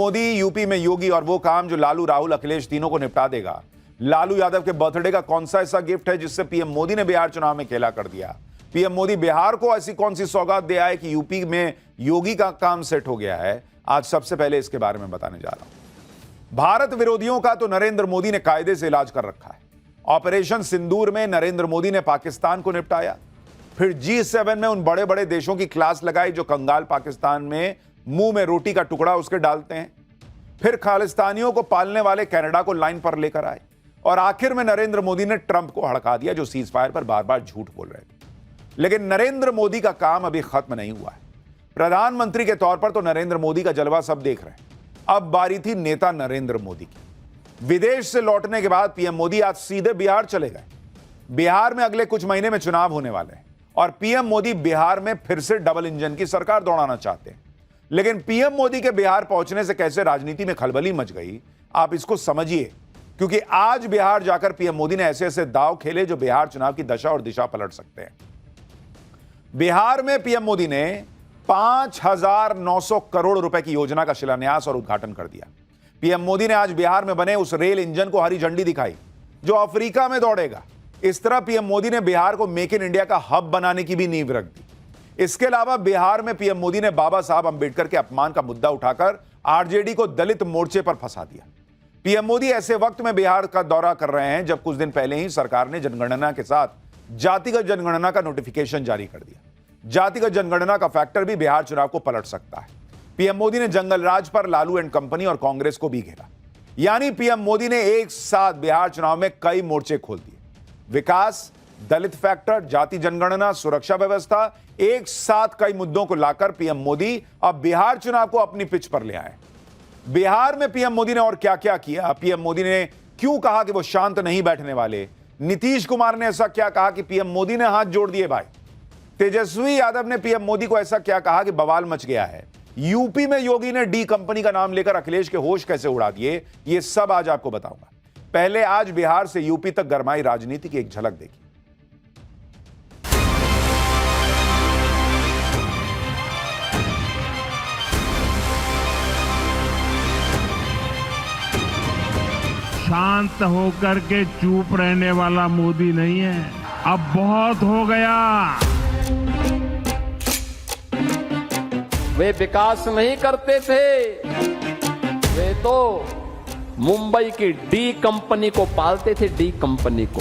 Modi UP में योगी और वो काम जो लालू, राहुल, अखिलेश तीनों को निपटा देगा। लालू यादव के बर्थडे का कौन सा ऐसा गिफ्ट है जिससे पीएम मोदी ने बिहार चुनाव में खेला कर दिया? पीएम मोदी बिहार को ऐसी कौन सी सौगात दे आए कि यूपी में योगी का काम सेट हो गया है? आज सबसे पहले इसके बारे में बताने जा रहा हूं। भारत विरोधियों का तो नरेंद्र मोदी ने कायदे से इलाज कर रखा है। ऑपरेशन सिंदूर में नरेंद्र मोदी ने पाकिस्तान को निपटाया, फिर G7 में उन बड़े बड़े देशों की क्लास लगाई जो कंगाल पाकिस्तान में मुंह में रोटी का टुकड़ा उसके डालते हैं, फिर खालिस्तानियों को पालने वाले कनाडा को लाइन पर लेकर आए, और आखिर में नरेंद्र मोदी ने ट्रंप को हड़का दिया जो सीज फायर पर बार बार झूठ बोल रहे थे। लेकिन नरेंद्र मोदी का काम अभी खत्म नहीं हुआ है। प्रधानमंत्री के तौर पर तो नरेंद्र मोदी का जलवा सब देख रहे हैं, अब बारी थी नेता नरेंद्र मोदी की। विदेश से लौटने के बाद पीएम मोदी आज सीधे बिहार चले गए। बिहार में अगले कुछ महीने में चुनाव होने वाले हैं और पीएम मोदी बिहार में फिर से डबल इंजन की सरकार दौड़ाना चाहते हैं। लेकिन पीएम मोदी के बिहार पहुंचने से कैसे राजनीति में खलबली मच गई, आप इसको समझिए, क्योंकि आज बिहार जाकर पीएम मोदी ने ऐसे ऐसे दांव खेले जो बिहार चुनाव की दशा और दिशा पलट सकते हैं। बिहार में पीएम मोदी ने 5,900 करोड़ रुपए की योजना का शिलान्यास और उद्घाटन कर दिया। पीएम मोदी ने आज बिहार में बने उस रेल इंजन को हरी झंडी दिखाई जो अफ्रीका में दौड़ेगा। इस तरह पीएम मोदी ने बिहार को मेक इन इंडिया का हब बनाने की भी नींव रख दी। इसके अलावा बिहार में पीएम मोदी ने बाबा साहब अंबेडकर के अपमान का मुद्दा उठाकर आरजेडी को दलित मोर्चे पर फंसा दिया। पीएम मोदी ऐसे वक्त में बिहार का दौरा कर रहे हैं जब कुछ दिन पहले ही सरकार ने जनगणना के साथ जातिगत जनगणना का नोटिफिकेशन जारी कर दिया। जातिगत जनगणना का फैक्टर भी बिहार चुनाव को पलट सकता है। पीएम मोदी ने जंगल राज पर लालू एंड कंपनी और कांग्रेस को भी घेरा। यानी पीएम मोदी ने एक साथ बिहार चुनाव में कई मोर्चे खोल दिए। विकास, दलित फैक्टर, जाति जनगणना, सुरक्षा व्यवस्था, एक साथ कई मुद्दों को लाकर पीएम मोदी अब बिहार चुनाव को अपनी पिच पर ले आए। बिहार में पीएम मोदी ने और क्या क्या किया? पीएम मोदी ने क्यों कहा कि वो शांत नहीं बैठने वाले? नीतीश कुमार ने ऐसा क्या कहा कि पीएम मोदी ने हाथ जोड़ दिए भाई? तेजस्वी यादव ने पीएम मोदी को ऐसा क्या कहा कि बवाल मच गया है? यूपी में योगी ने डी कंपनी का नाम लेकर अखिलेश के होश कैसे उड़ा दिए? ये सब आज आपको बताऊंगा। पहले आज बिहार से यूपी तक गरमाई राजनीति की एक झलक देखिए। शांत होकर के चुप रहने वाला मोदी नहीं है, अब बहुत हो गया। वे विकास नहीं करते थे, वे तो मुंबई की डी कंपनी को पालते थे, डी कंपनी को।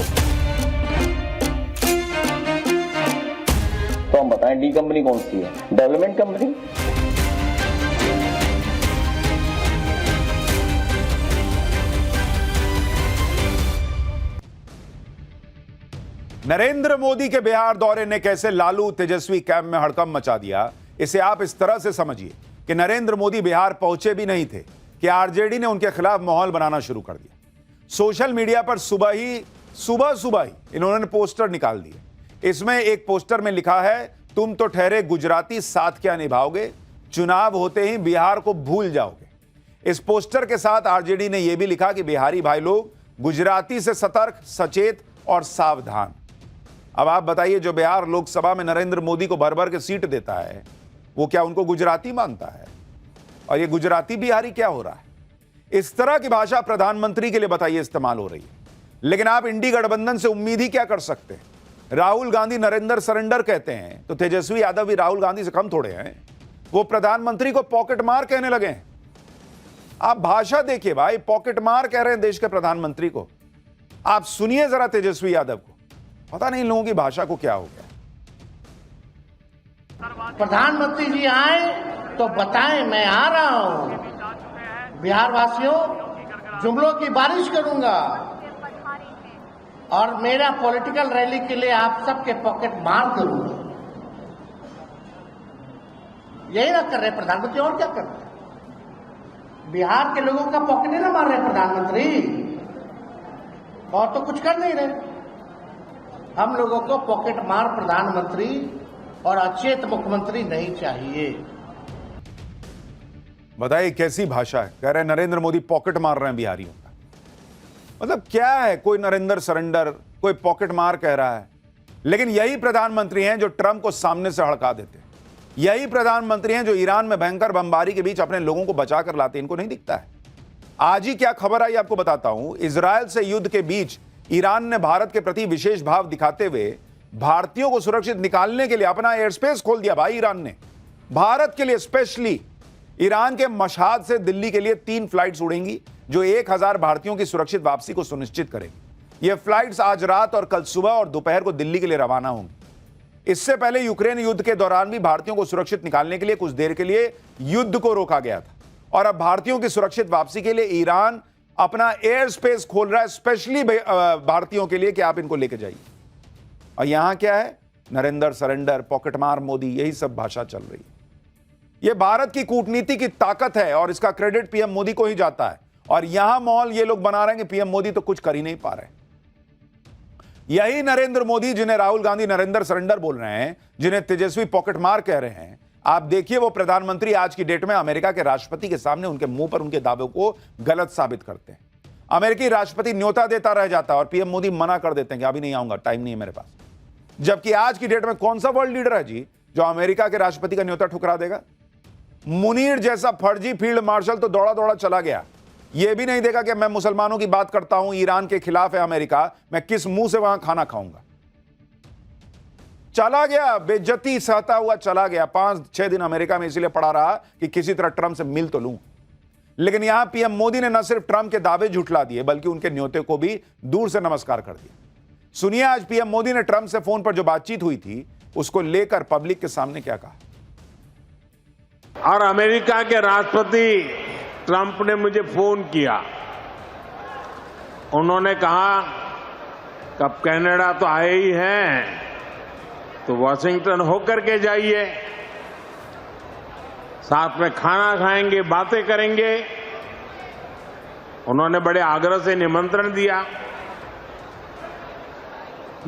तो हम बताएं डी कंपनी कौन सी है? Development company. नरेंद्र मोदी के बिहार दौरे ने कैसे लालू तेजस्वी कैंप में हड़कंप मचा दिया, इसे आप इस तरह से समझिए कि नरेंद्र मोदी बिहार पहुंचे भी नहीं थे कि आरजेडी ने उनके खिलाफ माहौल बनाना शुरू कर दिया। सोशल मीडिया पर सुबह ही इन्होंने पोस्टर निकाल दिए। इसमें एक पोस्टर में लिखा है, तुम तो ठहरे गुजराती, साथ क्या निभाओगे, चुनाव होते ही बिहार को भूल जाओगे। इस पोस्टर के साथ आरजेडी ने यह भी लिखा कि बिहारी भाई लोग गुजराती से सतर्क, सचेत और सावधान। अब आप बताइए, जो बिहार लोकसभा में नरेंद्र मोदी को भर भर के सीट देता है वो क्या उनको गुजराती मानता है? और ये गुजराती बिहारी क्या हो रहा है? इस तरह की भाषा प्रधानमंत्री के लिए बताइए इस्तेमाल हो रही है। लेकिन आप इंडी गठबंधन से उम्मीद ही क्या कर सकते हैं? राहुल गांधी नरेंद्र सरेंडर कहते हैं तो तेजस्वी यादव भी राहुल गांधी से कम थोड़े हैं। वो प्रधानमंत्री को पॉकेट मार कहने लगे हैं। आप भाषा देखिए भाई, पॉकेट मार कह रहे हैं देश के प्रधानमंत्री को। आप सुनिए जरा तेजस्वी यादव को, पता नहीं लोगों की भाषा को क्या हो गया। प्रधानमंत्री जी आए तो बताएं मैं आ रहा हूं। बिहार वासियों, जुमलों की बारिश करूंगा और मेरा पॉलिटिकल रैली के लिए आप सबके पॉकेट मार करूंगा। यही ना कर रहे प्रधानमंत्री, और क्या कर रहे? बिहार के लोगों का पॉकेट नहीं ना मार रहे प्रधानमंत्री, और तो कुछ कर नहीं रहे। हम लोगों को पॉकेट मार प्रधानमंत्री और अचेत मुख्यमंत्री नहीं चाहिए। बताइए कैसी भाषा है? कह रहे हैं नरेंद्र मोदी पॉकेट मार रहे हैं बिहारियों का। मतलब क्या है? कोई नरेंद्र सरेंडर, कोई पॉकेट मार कह रहा है। लेकिन यही प्रधानमंत्री हैं जो ट्रंप को सामने से हड़का देते हैं। यही प्रधानमंत्री हैं जो ईरान में भयंकर बमबारी के बीच अपने लोगों को बचाकर लाते, इनको नहीं दिखता है। आज ही क्या खबर आई आपको बताता हूं। इजरायल से युद्ध के बीच ईरान ने भारत के प्रति विशेष भाव दिखाते हुए भारतीयों को सुरक्षित निकालने के लिए अपना एयर स्पेस खोल दिया। भाई ईरान ने भारत के लिए स्पेशली ईरान के मशहद से दिल्ली के लिए 3 फ्लाइट्स उड़ेंगी जो 1000 भारतीयों की सुरक्षित वापसी को सुनिश्चित करेगी। ये फ्लाइट्स आज रात और कल सुबह और दोपहर को दिल्ली के लिए रवाना होंगी। इससे पहले यूक्रेन युद्ध के दौरान भी भारतीयों को सुरक्षित निकालने के लिए कुछ देर के लिए युद्ध को रोका गया था और अब भारतीयों की सुरक्षित वापसी के लिए ईरान अपना एयर स्पेस खोल रहा है स्पेशली भारतीयों के लिए कि आप इनको लेके जाइए। और यहां क्या है, नरेंद्र सरेंडर, पॉकेटमार मोदी, यही सब भाषा चल रही है। यह भारत की कूटनीति की ताकत है और इसका क्रेडिट पीएम मोदी को ही जाता है। और यहां माहौल ये लोग बना रहे हैं कि पीएम मोदी तो कुछ कर ही नहीं पा रहे। यही नरेंद्र मोदी जिन्हें राहुल गांधी नरेंद्र सरेंडर बोल रहे हैं, जिन्हें तेजस्वी पॉकेटमार कह रहे हैं, आप देखिए वो प्रधानमंत्री आज की डेट में अमेरिका के राष्ट्रपति के सामने उनके मुंह पर उनके दावों को गलत साबित करते हैं। अमेरिकी राष्ट्रपति न्योता देता रह जाता है और पीएम मोदी मना कर देते हैं कि अभी नहीं आऊंगा, टाइम नहीं है मेरे पास। जबकि आज की डेट में कौन सा वर्ल्ड लीडर है जी जो अमेरिका के राष्ट्रपति का न्योता ठुकरा देगा? मुनीर जैसा फर्जी फील्ड मार्शल तो दौड़ा दौड़ा चला गया, यह भी नहीं देखा कि मैं मुसलमानों की बात करता हूं, ईरान के खिलाफ है अमेरिका, मैं किस मुंह से वहां खाना खाऊंगा। चला गया, बेइज्जती सहता हुआ चला गया। 5-6 दिन अमेरिका में इसलिए पड़ा रहा कि किसी तरह ट्रंप से मिल तो लूं। लेकिन यहां पीएम मोदी ने न सिर्फ ट्रंप के दावे झुठला दिए बल्कि उनके न्योते को भी दूर से नमस्कार कर दिया। सुनिए आज पीएम मोदी ने ट्रंप से फोन पर जो बातचीत हुई थी उसको लेकर पब्लिक के सामने क्या कहा। और अमेरिका के राष्ट्रपति ट्रंप ने मुझे फोन किया, उन्होंने कहा कब कनाडा तो आए ही हैं तो वॉशिंगटन होकर के जाइए, साथ में खाना खाएंगे, बातें करेंगे। उन्होंने बड़े आग्रह से निमंत्रण दिया।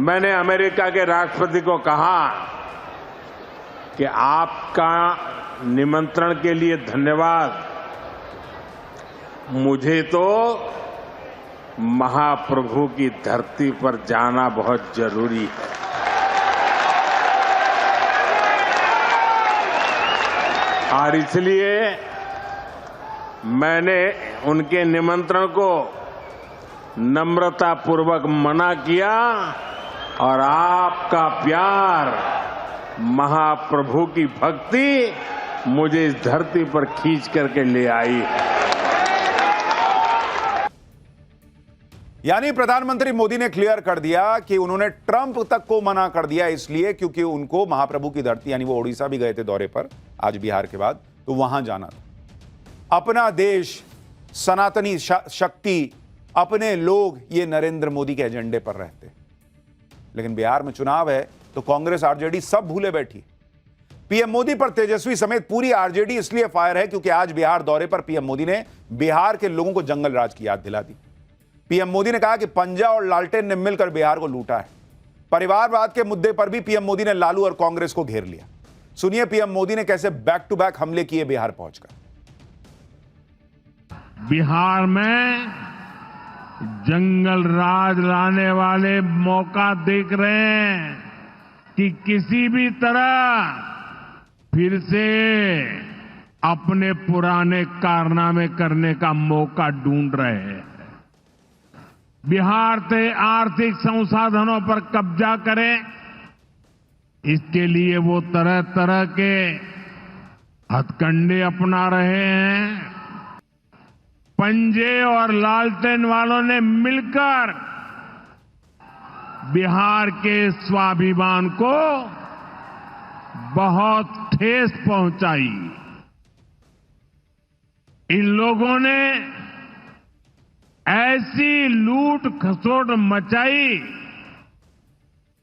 मैंने अमेरिका के राष्ट्रपति को कहा कि आपका निमंत्रण के लिए धन्यवाद, मुझे तो महाप्रभु की धरती पर जाना बहुत जरूरी है। और इसलिए मैंने उनके निमंत्रण को नम्रतापूर्वक मना किया और आपका प्यार, महाप्रभु की भक्ति मुझे इस धरती पर खींच करके ले आई है। यानी प्रधानमंत्री मोदी ने क्लियर कर दिया कि उन्होंने ट्रंप तक को मना कर दिया इसलिए क्योंकि उनको महाप्रभु की धरती, यानी वो ओडिशा भी गए थे दौरे पर आज बिहार के बाद, तो वहां जाना था। अपना देश, सनातनी शक्ति, अपने लोग, ये नरेंद्र मोदी के एजेंडे पर रहते। लेकिन बिहार में चुनाव है तो कांग्रेस आरजेडी सब भूले बैठी। पीएम मोदी पर तेजस्वी समेत पूरी आरजेडी इसलिए फायर है क्योंकि आज बिहार दौरे पर पीएम मोदी ने बिहार के लोगों को जंगल राज की याद दिला दी। पीएम मोदी ने कहा कि पंजा और लालटेन ने मिलकर बिहार को लूटा है। परिवारवाद के मुद्दे पर भी पीएम मोदी ने लालू और कांग्रेस को घेर लिया। सुनिए पीएम मोदी ने कैसे बैक टू बैक हमले किए बिहार पहुंचकर। बिहार में जंगल राज लाने वाले मौका देख रहे हैं कि किसी भी तरह फिर से अपने पुराने कारनामे करने का मौका ढूंढ रहे हैं। बिहार से आर्थिक संसाधनों पर कब्जा करें, इसके लिए वो तरह तरह के हथकंडे अपना रहे हैं। पंजे और लालटेन वालों ने मिलकर बिहार के स्वाभिमान को बहुत ठेस पहुंचाई। इन लोगों ने ऐसी लूट खसोट मचाई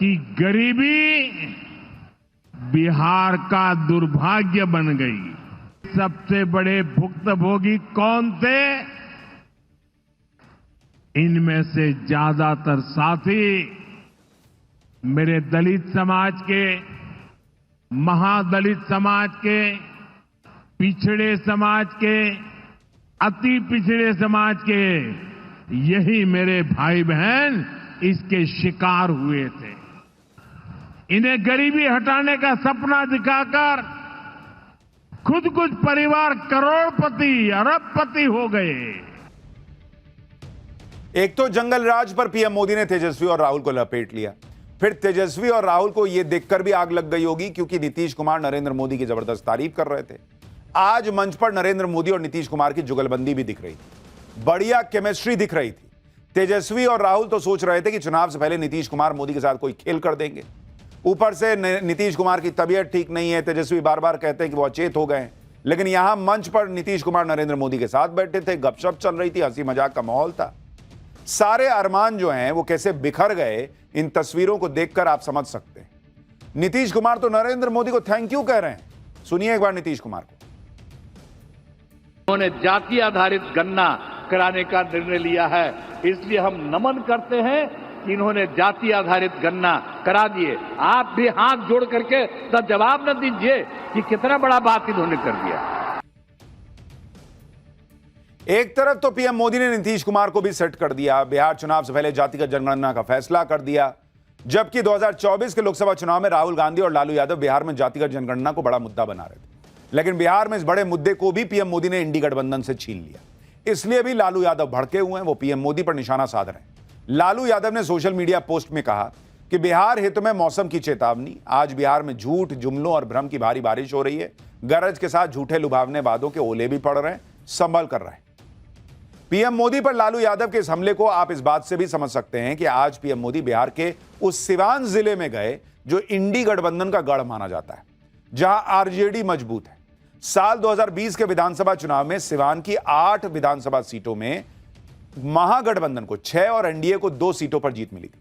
कि गरीबी बिहार का दुर्भाग्य बन गई। सबसे बड़े भुक्तभोगी कौन थे? इनमें से ज्यादातर साथी मेरे दलित समाज के, महादलित समाज के, पिछड़े समाज के, अति पिछड़े समाज के, यही मेरे भाई बहन इसके शिकार हुए थे। इन्हें गरीबी हटाने का सपना दिखाकर खुद कुछ परिवार करोड़पति अरबपति हो गए। एक तो जंगल राज पर पीएम मोदी ने तेजस्वी और राहुल को लपेट लिया, फिर तेजस्वी और राहुल को यह देखकर भी आग लग गई होगी क्योंकि नीतीश कुमार नरेंद्र मोदी की जबरदस्त तारीफ कर रहे थे। आज मंच पर नरेंद्र मोदी और नीतीश कुमार की जुगलबंदी भी दिख रही थी, बढ़िया केमिस्ट्री दिख रही थी। तेजस्वी और राहुल तो सोच रहे थे कि चुनाव से पहले नीतीश कुमार मोदी के साथ कोई खेल कर देंगे। ऊपर से नीतीश कुमार की तबीयत ठीक नहीं है, तेजस्वी बार बार कहते हैं कि वो अचेत हो गए। लेकिन यहां मंच पर नीतीश कुमार नरेंद्र मोदी के साथ बैठे थे, गपशप चल रही थी, हंसी मजाक का माहौल था। सारे अरमान जो हैं वो कैसे बिखर गए इन तस्वीरों को देखकर आप समझ सकते हैं। नीतीश कुमार तो नरेंद्र मोदी को थैंक यू कह रहे हैं। सुनिए एक बार नीतीश कुमार को। उन्होंने जाति आधारित गणना कराने का निर्णय लिया है, इसलिए हम नमन करते हैं कि इन्होंने जाति आधारित गणना करा दिए। आप भी हाथ जोड़ करके तो जवाब न दीजिए कि कितना बड़ा बात इन्होंने कर दिया। एक तरफ तो पीएम मोदी ने नीतीश कुमार को भी सेट कर दिया, बिहार चुनाव से पहले जातिगत जनगणना का फैसला कर दिया, जबकि 2024 के लोकसभा चुनाव में राहुल गांधी और लालू यादव बिहार में जातिगत जनगणना को बड़ा मुद्दा बना रहे थे। लेकिन बिहार में इस बड़े मुद्दे को भी पीएम मोदी ने इंडी गठबंधन से छीन लिया। इसलिए भी लालू यादव भड़के हुए हैं, वो पीएम मोदी पर निशाना साध रहे हैं। लालू यादव ने सोशल मीडिया पोस्ट में कहा कि बिहार हित में मौसम की चेतावनी, आज बिहार में झूठ, जुमलों और भ्रम की भारी बारिश हो रही है। गरज के साथ झूठे लुभावने वादों के ओले भी पड़ रहे हैं, संभल कर रहे हैं। पीएम मोदी पर लालू यादव के इस हमले को आप इस बात से भी समझ सकते हैं कि आज पीएम मोदी बिहार के उस सिवान जिले में गए जो इंडी गठबंधन का गढ़ माना जाता है, जहां आरजेडी मजबूत है। साल 2020 के विधानसभा चुनाव में सिवान की 8 विधानसभा सीटों में महागठबंधन को 6 और एनडीए को 2 सीटों पर जीत मिली थी।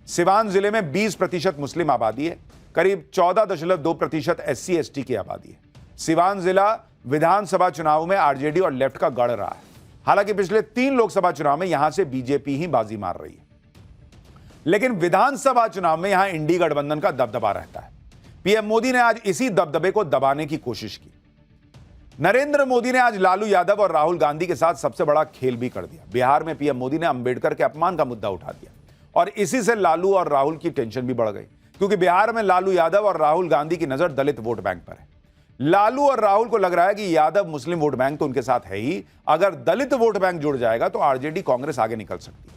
सिवान जिले में 20% मुस्लिम आबादी है, करीब 14.2% SC ST की आबादी है। सिवान जिला विधानसभा चुनाव में आरजेडी और लेफ्ट का गढ़ रहा है। हालांकि पिछले 3 लोकसभा चुनाव में यहां से बीजेपी ही बाजी मार रही है, लेकिन विधानसभा चुनाव में यहां इंडी गठबंधन का दबदबा रहता है। पीएम मोदी ने आज इसी दबदबे को दबाने की कोशिश की। नरेंद्र मोदी ने आज लालू यादव और राहुल गांधी के साथ सबसे बड़ा खेल भी कर दिया। बिहार में पीएम मोदी ने अंबेडकर के अपमान का मुद्दा उठा दिया और इसी से लालू और राहुल की टेंशन भी बढ़ गई, क्योंकि बिहार में लालू यादव और राहुल गांधी की नजर दलित वोट बैंक पर है। लालू और राहुल को लग रहा है कि यादव मुस्लिम वोट बैंक तो उनके साथ है ही, अगर दलित वोट बैंक जुड़ जाएगा तो आरजेडी कांग्रेस आगे निकल सकती है।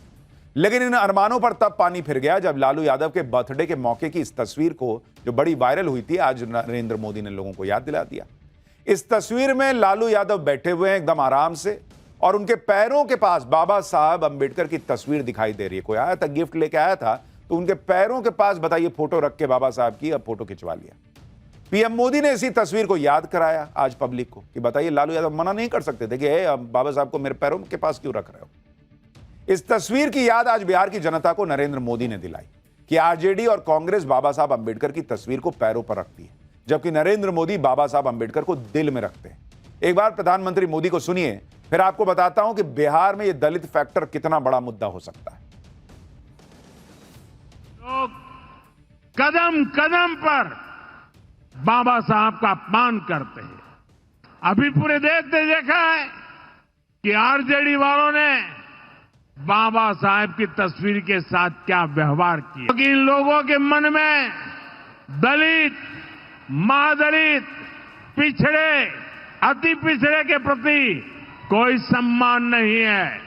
लेकिन इन अरमानों पर तब पानी फिर गया जब लालू यादव के बर्थडे के मौके की इस तस्वीर को, जो बड़ी वायरल हुई थी, आज नरेंद्र मोदी ने लोगों को याद दिला दिया। इस तस्वीर में लालू यादव बैठे हुए हैं एकदम आराम से, और उनके पैरों के पास बाबा साहब अंबेडकर की तस्वीर दिखाई दे रही है। कोई आया था, गिफ्ट लेके आया था, तो उनके पैरों के पास बताइए फोटो रख के बाबा साहब की, अब फोटो खिंचवा लिया। पीएम मोदी ने इसी तस्वीर को याद कराया आज पब्लिक को कि बताइए, लालू यादव मना नहीं कर सकते थे कि बाबा साहब को मेरे पैरों के पास क्यों रख रहे हो। इस तस्वीर की याद आज बिहार की जनता को नरेंद्र मोदी ने दिलाई कि आरजेडी और कांग्रेस बाबा साहब अंबेडकर की तस्वीर को पैरों पर रखती है, जबकि नरेंद्र मोदी बाबा साहब अंबेडकर को दिल में रखते हैं। एक बार प्रधानमंत्री मोदी को सुनिए, फिर आपको बताता हूं कि बिहार में यह दलित फैक्टर कितना बड़ा मुद्दा हो सकता है। लोग कदम कदम पर बाबा साहब का अपमान करते हैं। अभी पूरे देश ने देखा है कि आरजेडी वालों ने बाबा साहब की तस्वीर के साथ क्या व्यवहार किया, क्योंकि इन लोगों के मन में दलित, महादलित, पिछड़े, अति पिछड़े के प्रति कोई सम्मान नहीं है।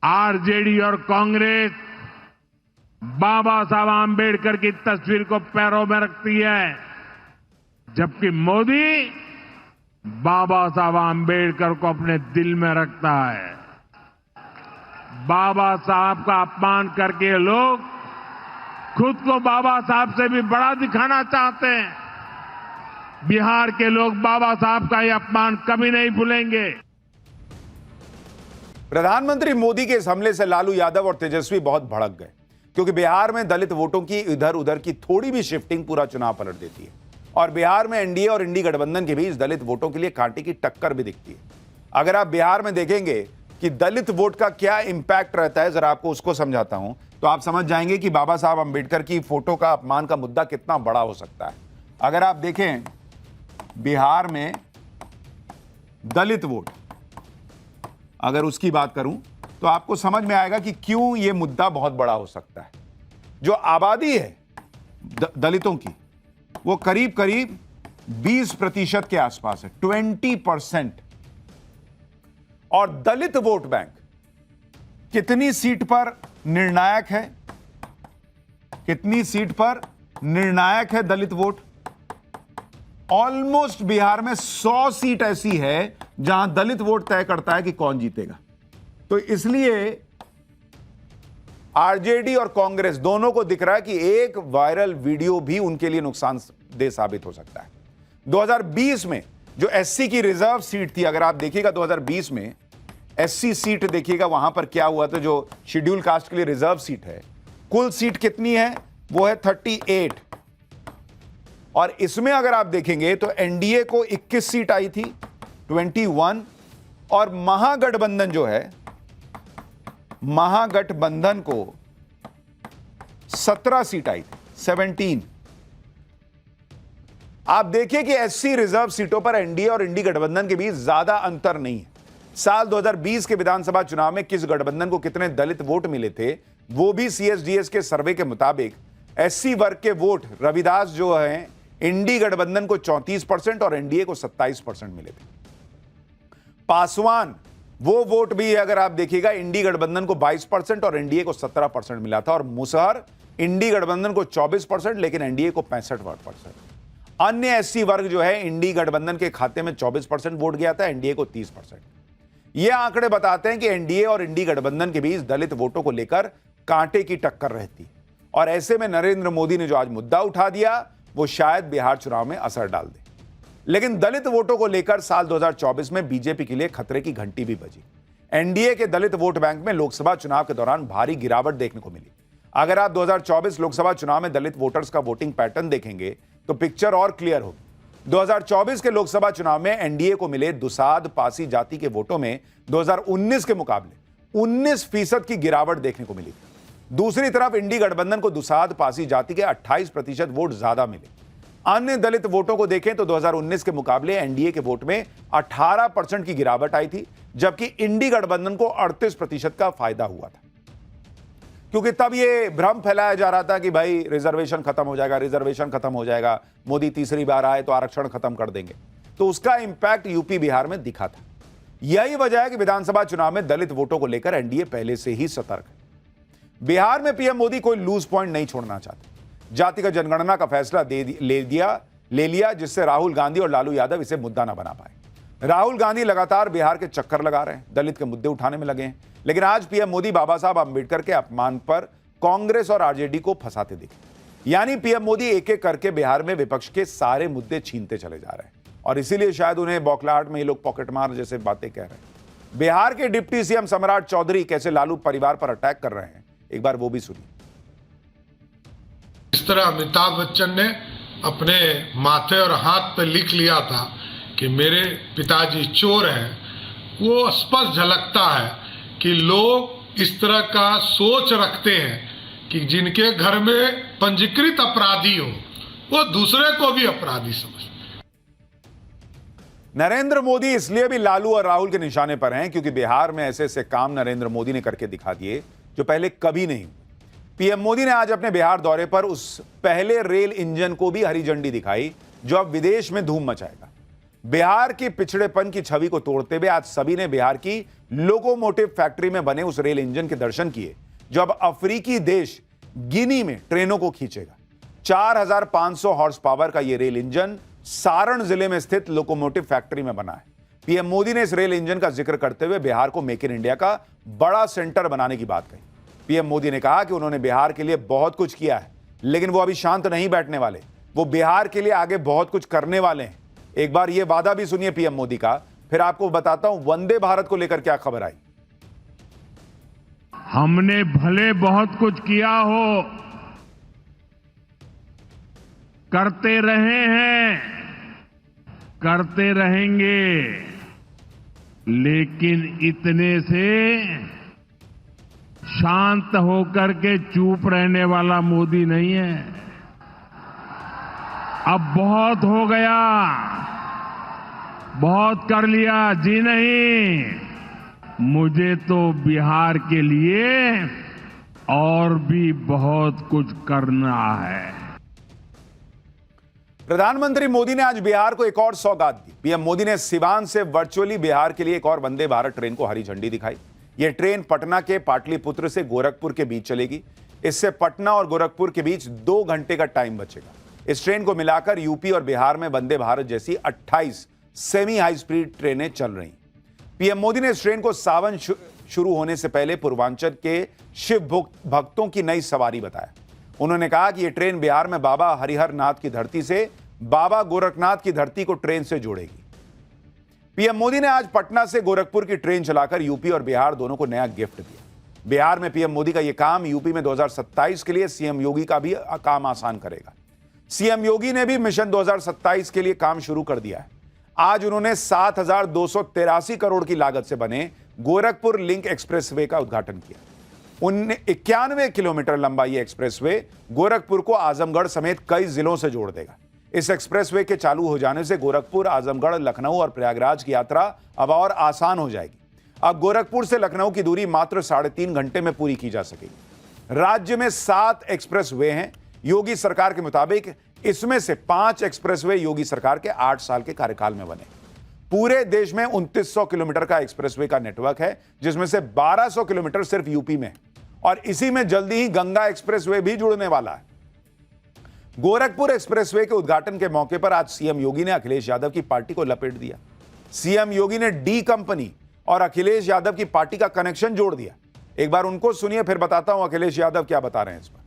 आरजेडी और कांग्रेस बाबा साहब आंबेडकर की तस्वीर को पैरों में रखती है, जबकि मोदी बाबा साहब आंबेडकर को अपने दिल में रखता है। बाबा साहब का अपमान करके लोग खुद को बाबा साहब से भी बड़ा दिखाना चाहते हैं। बिहार के लोग बाबा साहब का यह अपमान कभी नहीं भूलेंगे। प्रधानमंत्री मोदी के इस हमले से लालू यादव और तेजस्वी बहुत भड़क गए, क्योंकि बिहार में दलित वोटों की इधर उधर की थोड़ी भी शिफ्टिंग पूरा चुनाव पलट देती है, और बिहार में एनडीए और इंडी गठबंधन के बीच दलित वोटों के लिए कांटे की टक्कर भी दिखती है। अगर आप बिहार में देखेंगे कि दलित वोट का क्या इंपैक्ट रहता है, जरा आपको उसको समझाता हूं, तो आप समझ जाएंगे कि बाबा साहब अंबेडकर की फोटो का अपमान का मुद्दा कितना बड़ा हो सकता है। अगर आप देखें बिहार में दलित वोट, अगर उसकी बात करूं तो आपको समझ में आएगा कि क्यों यह मुद्दा बहुत बड़ा हो सकता है। जो आबादी है दलितों की, वो करीब करीब 20% के आसपास है, 20%। और दलित वोट बैंक कितनी सीट पर निर्णायक है? कितनी सीट पर निर्णायक है दलित वोट? ऑलमोस्ट बिहार में 100 सीट ऐसी है जहां दलित वोट तय करता है कि कौन जीतेगा। तो इसलिए आरजेडी और कांग्रेस दोनों को दिख रहा है कि एक वायरल वीडियो भी उनके लिए नुकसानदेह साबित हो सकता है। 2020 में जो एससी की रिजर्व सीट थी, अगर आप देखिएगा 2020 में एससी सीट देखिएगा वहां पर क्या हुआ, तो जो शेड्यूल कास्ट के लिए रिजर्व सीट है, कुल सीट कितनी है? वो है 38। और इसमें अगर आप देखेंगे तो एनडीए को 21 सीट आई थी, 21, और महागठबंधन जो है, महागठबंधन को 17 सीट आई थी, 17। आप देखिए कि एससी रिजर्व सीटों पर एनडीए और इंडी गठबंधन के बीच ज्यादा अंतर नहीं है। साल 2020 के विधानसभा चुनाव में किस गठबंधन को कितने दलित वोट मिले थे, वो भी सीएसडीएस के सर्वे के मुताबिक एससी वर्ग के वोट रविदास जो है इंडी गठबंधन को 34% और एनडीए को 27% मिले थे। पासवान वो वोट भी अगर आप देखिएगा इंडी गठबंधन को 22% और एनडीए को 17% मिला था। और मुसहर इंडी गठबंधन को 24% लेकिन एनडीए को 65%। अन्य एससी वर्ग जो है इंडी गठबंधन के खाते में 24% वोट गया था, एनडीए को 30%। ये आंकड़े बताते हैं कि एनडीए और इंडी गठबंधन के बीच दलित वोटों को लेकर कांटे की टक्कर रहती। और ऐसे में नरेंद्र मोदी ने जो आज मुद्दा उठा दिया वो शायद बिहार चुनाव में असर डाल दे। लेकिन दलित वोटों को लेकर साल 2024 में बीजेपी के लिए खतरे की घंटी भी बजी। एनडीए के दलित वोट बैंक में लोकसभा चुनाव के दौरान भारी गिरावट देखने को मिली। अगर आप 2024 लोकसभा चुनाव में दलित वोटर्स का वोटिंग पैटर्न देखेंगे तो पिक्चर और क्लियर होगी। 2024 के लोकसभा चुनाव में एनडीए को मिले दुसाध पासी जाति के वोटों में 2019 के मुकाबले 19% की गिरावट देखने को मिली। दूसरी तरफ इंडी गठबंधन को दुसाध पासी जाति के 28% वोट ज्यादा मिले। अन्य दलित वोटों को देखें तो 2019 के मुकाबले एनडीए के वोट में 18% की गिरावट आई थी, जबकि इंडी गठबंधन को 38% का फायदा हुआ था। क्योंकि तब यह भ्रम फैलाया जा रहा था कि भाई रिजर्वेशन खत्म हो जाएगा, रिजर्वेशन खत्म हो जाएगा, मोदी तीसरी बार आए तो आरक्षण खत्म कर देंगे। तो उसका इंपैक्ट यूपी बिहार में दिखा था। यही वजह है कि विधानसभा चुनाव में दलित वोटों को लेकर एनडीए पहले से ही सतर्क है। बिहार में पीएम मोदी कोई लूज पॉइंट नहीं छोड़ना चाहते। जातिगत जनगणना का फैसला ले लिया जिससे राहुल गांधी और लालू यादव इसे मुद्दा ना बना पाए। राहुल गांधी लगातार बिहार के चक्कर लगा रहे हैं, दलित के मुद्दे उठाने में लगे हैं। लेकिन आज पीएम मोदी बाबा साहब अंबेडकर के अपमान पर कांग्रेस और आरजेडी को फंसाते दिखे। यानी पीएम मोदी एक एक करके बिहार में विपक्ष के सारे मुद्दे छीनते चले जा रहे हैं। और इसीलिए शायद उन्हें बौखलाहट में ये लोग पॉकेट मार जैसे बातें कह रहे हैं। बिहार के डिप्टी सीएम सम्राट चौधरी कैसे लालू परिवार पर अटैक कर रहे हैं, एक बार वो भी सुनिए। इस तरह अमिताभ बच्चन ने अपने माथे और हाथ पे लिख लिया था कि मेरे पिताजी चोर हैं, वो स्पष्ट झलकता है कि लोग इस तरह का सोच रखते हैं कि जिनके घर में पंजीकृत अपराधी हो वो दूसरे को भी अपराधी समझते हैं। नरेंद्र मोदी इसलिए भी लालू और राहुल के निशाने पर हैं क्योंकि बिहार में ऐसे ऐसे काम नरेंद्र मोदी ने करके दिखा दिए जो पहले कभी नहीं हुए। पीएम मोदी ने आज अपने बिहार दौरे पर उस पहले रेल इंजन को भी हरी झंडी दिखाई जो अब विदेश में धूम मचाएगा। बिहार की पिछड़ेपन की छवि को तोड़ते हुए आज सभी ने बिहार की लोकोमोटिव फैक्ट्री में बने उस रेल इंजन के दर्शन किए जो अब अफ्रीकी देश गिनी में ट्रेनों को खींचेगा। 4500 हॉर्स पावर का यह रेल इंजन सारण जिले में स्थित लोकोमोटिव फैक्ट्री में बना है। पीएम मोदी ने इस रेल इंजन का जिक्र करते हुए बिहार को मेक इन इंडिया का बड़ा सेंटर बनाने की बात कही। पीएम मोदी ने कहा कि उन्होंने बिहार के लिए बहुत कुछ किया है, लेकिन वो अभी शांत नहीं बैठने वाले, वो बिहार के लिए आगे बहुत कुछ करने वाले हैं। एक बार ये वादा भी सुनिए पीएम मोदी का, फिर आपको बताता हूं वंदे भारत को लेकर क्या खबर आई। हमने भले बहुत कुछ किया हो, करते रहे हैं, करते रहेंगे, लेकिन इतने से शांत होकर के चुप रहने वाला मोदी नहीं है। अब बहुत हो गया, बहुत कर लिया जी नहीं, मुझे तो बिहार के लिए और भी बहुत कुछ करना है। प्रधानमंत्री मोदी ने आज बिहार को एक और सौगात दी। पीएम मोदी ने सिवान से वर्चुअली बिहार के लिए एक और वंदे भारत ट्रेन को हरी झंडी दिखाई। यह ट्रेन पटना के पाटलिपुत्र से गोरखपुर के बीच चलेगी। इससे पटना और गोरखपुर के बीच 2 घंटे का टाइम बचेगा। इस ट्रेन को मिलाकर यूपी और बिहार में वंदे भारत जैसी 28 सेमी हाई स्पीड ट्रेनें चल रही। पीएम मोदी ने इस ट्रेन को सावन शुरू होने से पहले पूर्वांचल के शिव भक्तों की नई सवारी बताया। उन्होंने कहा कि यह ट्रेन बिहार में बाबा हरिहर नाथ की धरती से बाबा गोरखनाथ की धरती को ट्रेन से जोड़ेगी। पीएम मोदी ने आज पटना से गोरखपुर की ट्रेन चलाकर यूपी और बिहार दोनों को नया गिफ्ट दिया। बिहार में पीएम मोदी का यह काम यूपी में 2027 के लिए सीएम योगी का भी काम आसान करेगा। सीएम योगी ने भी मिशन 2027 के लिए काम शुरू कर दिया है। आज उन्होंने 7,283 करोड़ की लागत से बने गोरखपुर लिंक एक्सप्रेसवे का उद्घाटन किया। 91 किलोमीटर लंबा यह एक्सप्रेसवे गोरखपुर को आजमगढ़ समेत कई जिलों से जोड़ देगा। इस एक्सप्रेसवे के चालू हो जाने से गोरखपुर, आजमगढ़, लखनऊ और प्रयागराज की यात्रा अब और आसान हो जाएगी। अब गोरखपुर से लखनऊ की दूरी मात्र 3.5 घंटे में पूरी की जा सकेगी। राज्य में 7 एक्सप्रेसवे हैं। योगी सरकार के मुताबिक इसमें से 5 एक्सप्रेसवे योगी सरकार के 8 साल के कार्यकाल में बने। पूरे देश में 2900 किलोमीटर का एक्सप्रेसवे का नेटवर्क है, जिसमें से 1200 किलोमीटर सिर्फ यूपी में है और इसी में जल्दी ही गंगा एक्सप्रेसवे भी जुड़ने वाला है। गोरखपुर एक्सप्रेसवे के उद्घाटन के मौके पर आज सीएम योगी ने अखिलेश यादव की पार्टी को लपेट दिया। सीएम योगी ने डी कंपनी और अखिलेश यादव की पार्टी का कनेक्शन जोड़ दिया। एक बार उनको सुनिए, फिर बताता हूं अखिलेश यादव क्या बता रहे हैं इस पर।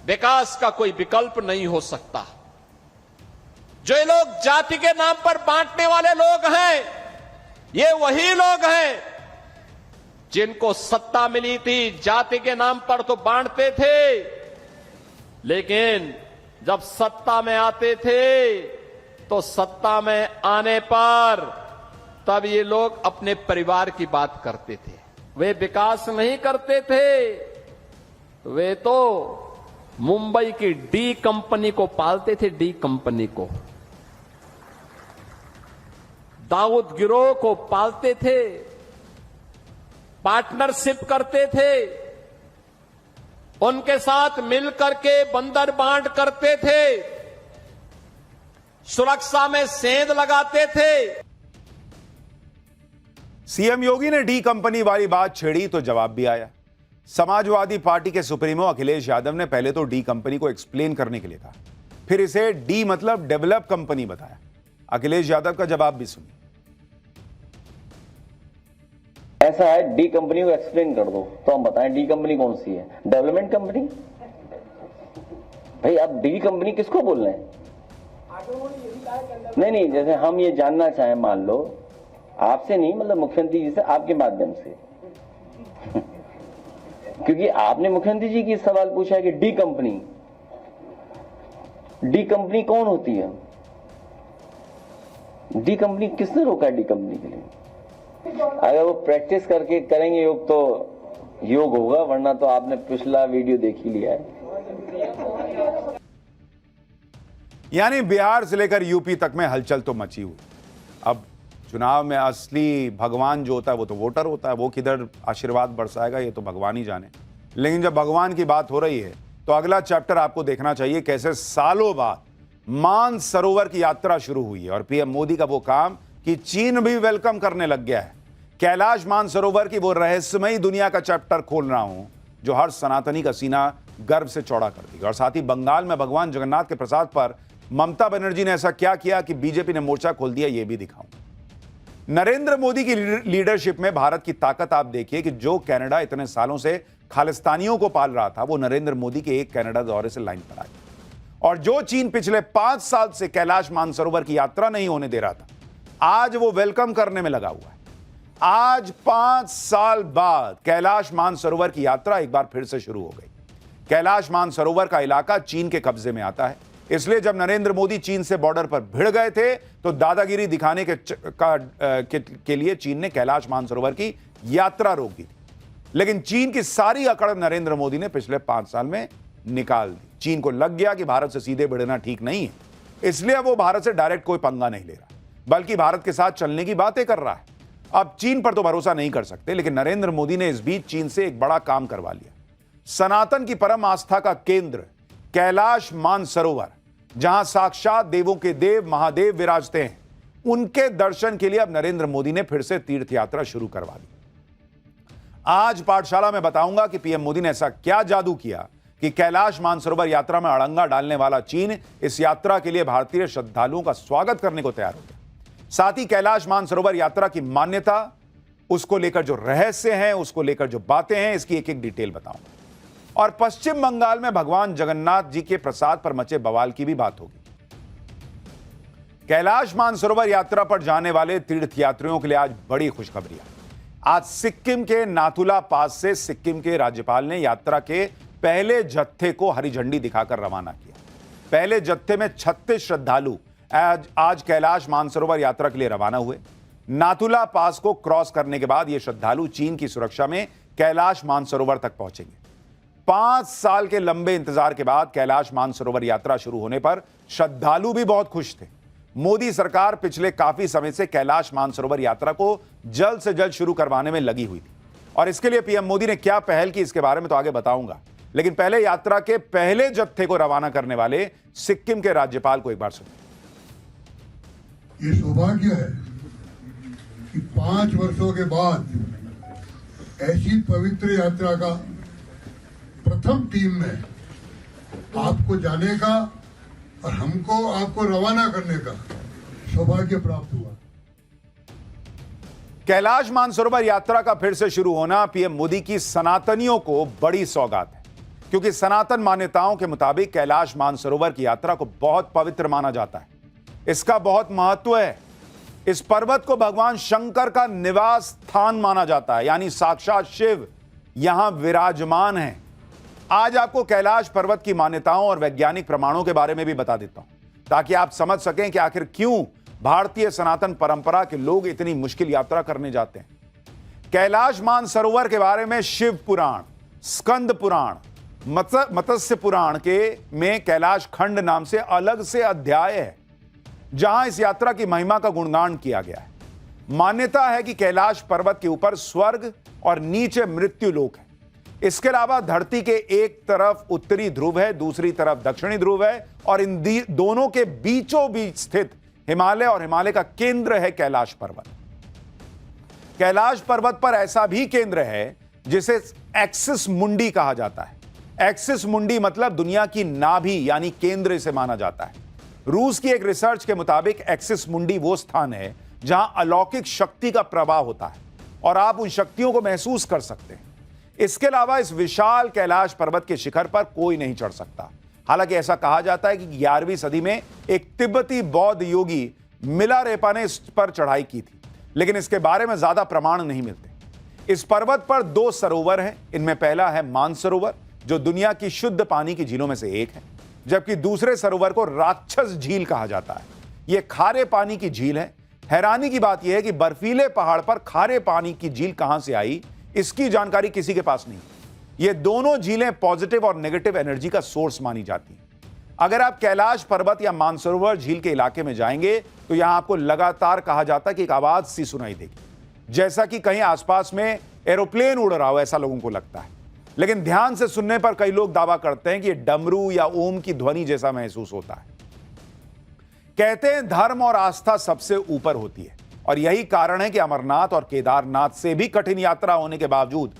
विकास का कोई विकल्प नहीं हो सकता। जो ये लोग जाति के नाम पर बांटने वाले लोग हैं, ये वही लोग हैं जिनको सत्ता मिली थी, जाति के नाम पर तो बांटते थे, लेकिन जब सत्ता में आते थे तो सत्ता में आने पर तब ये लोग अपने परिवार की बात करते थे। वे विकास नहीं करते थे, वे तो मुंबई की डी कंपनी को पालते थे। डी कंपनी को, दाऊद गिरोह को पालते थे, पार्टनरशिप करते थे, उनके साथ मिलकर के बंदर बांट करते थे, सुरक्षा में सेंध लगाते थे। सीएम योगी ने डी कंपनी वाली बात छेड़ी तो जवाब भी आया। समाजवादी पार्टी के सुप्रीमो अखिलेश यादव ने पहले तो डी कंपनी को एक्सप्लेन करने के लिए कहा, फिर इसे डी मतलब डेवलप कंपनी बताया। अखिलेश यादव का जवाब भी सुनिए। ऐसा है, डी कंपनी को एक्सप्लेन कर दो तो हम बताएं डी कंपनी कौन सी है? Development company? भाई आप डी कंपनी किसको बोल रहे हैं? नहीं, जैसे हम ये जानना चाहें, मान लो आपसे नहीं, मतलब मुख्यमंत्री जी से, आपके माध्यम से क्योंकि आपने मुख्यमंत्री जी की सवाल पूछा है कि डी कंपनी कौन होती है? डी कंपनी किसने रोका? डी कंपनी के लिए अगर वो प्रैक्टिस करके करेंगे योग तो योग होगा, वरना तो आपने पिछला वीडियो देख ही लिया है। यानी बिहार से लेकर यूपी तक में हलचल तो मची हुई। अब चुनाव में असली भगवान जो होता है वो तो वोटर होता है, वो किधर आशीर्वाद बरसाएगा ये तो भगवान ही जाने। लेकिन जब भगवान की बात हो रही है तो अगला चैप्टर आपको देखना चाहिए, कैसे सालों बाद मान सरोवर की यात्रा शुरू हुई है और पीएम मोदी का वो काम कि चीन भी वेलकम करने लग गया है। कैलाश मानसरोवर की वो रहस्यमयी दुनिया का चैप्टर खोल रहा हूं जो हर सनातनी का सीना गर्व से चौड़ा कर देगा। और साथ ही बंगाल में भगवान जगन्नाथ के प्रसाद पर ममता बनर्जी ने ऐसा क्या किया कि बीजेपी ने मोर्चा खोल दिया, ये भी दिखाऊं। नरेंद्र मोदी की लीडरशिप में भारत की ताकत आप देखिए कि जो कनाडा इतने सालों से खालिस्तानियों को पाल रहा था, वो नरेंद्र मोदी के एक कनाडा दौरे से लाइन पर आ गया। और जो चीन पिछले 5 साल से कैलाश मानसरोवर की यात्रा नहीं होने दे रहा था, आज वो वेलकम करने में लगा हुआ है। आज 5 साल बाद कैलाश मानसरोवर की यात्रा एक बार फिर से शुरू हो गई। कैलाश मानसरोवर का इलाका चीन के कब्जे में आता है, इसलिए जब नरेंद्र मोदी चीन से बॉर्डर पर भिड़ गए थे तो दादागिरी दिखाने के लिए चीन ने कैलाश मानसरोवर की यात्रा रोक दी थी। लेकिन चीन की सारी अकड़ नरेंद्र मोदी ने पिछले 5 साल में निकाल दी। चीन को लग गया कि भारत से सीधे भिड़ना ठीक नहीं है, इसलिए वो भारत से डायरेक्ट कोई पंगा नहीं ले रहा, बल्कि भारत के साथ चलने की बातें कर रहा है। अब चीन पर तो भरोसा नहीं कर सकते, लेकिन नरेंद्र मोदी ने इस बीच चीन से एक बड़ा काम करवा लिया। सनातन की परम आस्था का केंद्र कैलाश मानसरोवर जहां साक्षात देवों के देव महादेव विराजते हैं, उनके दर्शन के लिए अब नरेंद्र मोदी ने फिर से तीर्थ यात्रा शुरू करवा दी। आज पाठशाला में बताऊंगा कि पीएम मोदी ने ऐसा क्या जादू किया कि कैलाश मानसरोवर यात्रा में अड़ंगा डालने वाला चीन इस यात्रा के लिए भारतीय श्रद्धालुओं का स्वागत करने को तैयार हो गया। साथ ही कैलाश मानसरोवर यात्रा की मान्यता, उसको लेकर जो रहस्य हैं, उसको लेकर जो बातें हैं, इसकी एक एक डिटेल बताऊंगा। और पश्चिम बंगाल में भगवान जगन्नाथ जी के प्रसाद पर मचे बवाल की भी बात होगी। कैलाश मानसरोवर यात्रा पर जाने वाले तीर्थयात्रियों के लिए आज बड़ी खुशखबरी है। आज सिक्किम के नाथुला पास से सिक्किम के राज्यपाल ने यात्रा के पहले जत्थे को हरी झंडी दिखाकर रवाना किया। पहले जत्थे में 36 श्रद्धालु आज कैलाश मानसरोवर यात्रा के लिए रवाना हुए। नाथुला पास को क्रॉस करने के बाद ये श्रद्धालु चीन की सुरक्षा में कैलाश मानसरोवर तक पहुंचेंगे। 5 साल के लंबे इंतजार के बाद कैलाश मानसरोवर यात्रा शुरू होने पर श्रद्धालु भी बहुत खुश थे। मोदी सरकार पिछले काफी समय से कैलाश मानसरोवर यात्रा को जल्द से जल्द शुरू करवाने में लगी हुई थी और इसके लिए पीएम मोदी ने क्या पहल की, इसके बारे में तो आगे बताऊंगा। लेकिन पहले यात्रा के पहले जत्थे को रवाना करने वाले सिक्किम के राज्यपाल को एक बार सुनिए। ये सौभाग्य है कि 5 वर्षों के बाद ऐसी पवित्र यात्रा का प्रथम टीम में आपको जाने का और हमको आपको रवाना करने का सौभाग्य प्राप्त हुआ। कैलाश मानसरोवर यात्रा का फिर से शुरू होना पीएम मोदी की सनातनियों को बड़ी सौगात है, क्योंकि सनातन मान्यताओं के मुताबिक कैलाश मानसरोवर की यात्रा को बहुत पवित्र माना जाता है। इसका बहुत महत्व है। इस पर्वत को भगवान शंकर का निवास स्थान माना जाता है, यानी साक्षात शिव यहां विराजमान है। आज आपको कैलाश पर्वत की मान्यताओं और वैज्ञानिक प्रमाणों के बारे में भी बता देता हूं, ताकि आप समझ सकें कि आखिर क्यों भारतीय सनातन परंपरा के लोग इतनी मुश्किल यात्रा करने जाते हैं। कैलाश मानसरोवर के बारे में शिव पुराण, स्कंद पुराण, मत्स्य पुराण के में कैलाश खंड नाम से अलग से अध्याय है, जहां इस यात्रा की महिमा का गुणगान किया गया है। मान्यता है कि कैलाश पर्वत के ऊपर स्वर्ग और नीचे मृत्यु लोक है। इसके अलावा धरती के एक तरफ उत्तरी ध्रुव है, दूसरी तरफ दक्षिणी ध्रुव है और इन दोनों के बीचों बीच स्थित हिमालय और हिमालय का केंद्र है कैलाश पर्वत। कैलाश पर्वत पर ऐसा भी केंद्र है जिसे एक्सिस मुंडी कहा जाता है। एक्सिस मुंडी मतलब दुनिया की नाभि यानी केंद्र इसे माना जाता है। रूस की एक रिसर्च के मुताबिक एक्सिस मुंडी वो स्थान है जहां अलौकिक शक्ति का प्रवाह होता है और आप उन शक्तियों को महसूस कर सकते हैं। इसके अलावा इस विशाल कैलाश पर्वत के शिखर पर कोई नहीं चढ़ सकता। हालांकि ऐसा कहा जाता है कि 11वीं सदी में एक तिब्बती बौद्ध योगी मिलारेपा ने इस पर चढ़ाई की थी, लेकिन इसके बारे में ज्यादा प्रमाण नहीं मिलते। इस पर्वत पर 2 सरोवर हैं। इनमें पहला है मानसरोवर, जो दुनिया की शुद्ध पानी की झीलों में से एक है, जबकि दूसरे सरोवर को राक्षस झील कहा जाता है। यह खारे पानी की झील है। हैरानी की बात यह है कि बर्फीले पहाड़ पर खारे पानी की झील कहां से आई, इसकी जानकारी किसी के पास नहीं। ये दोनों झीलें पॉजिटिव और नेगेटिव एनर्जी का सोर्स मानी जाती हैं। अगर आप कैलाश पर्वत या मानसरोवर झील के इलाके में जाएंगे तो यहां आपको लगातार कहा जाता है कि एक आवाज सी सुनाई देगी, जैसा कि कहीं आसपास में एरोप्लेन उड़ रहा हो, ऐसा लोगों को लगता है। लेकिन ध्यान से सुनने पर कई लोग दावा करते हैं कि यह डमरू या ओम की ध्वनि जैसा महसूस होता है। कहते हैं धर्म और आस्था सबसे ऊपर होती है और यही कारण है कि अमरनाथ और केदारनाथ से भी कठिन यात्रा होने के बावजूद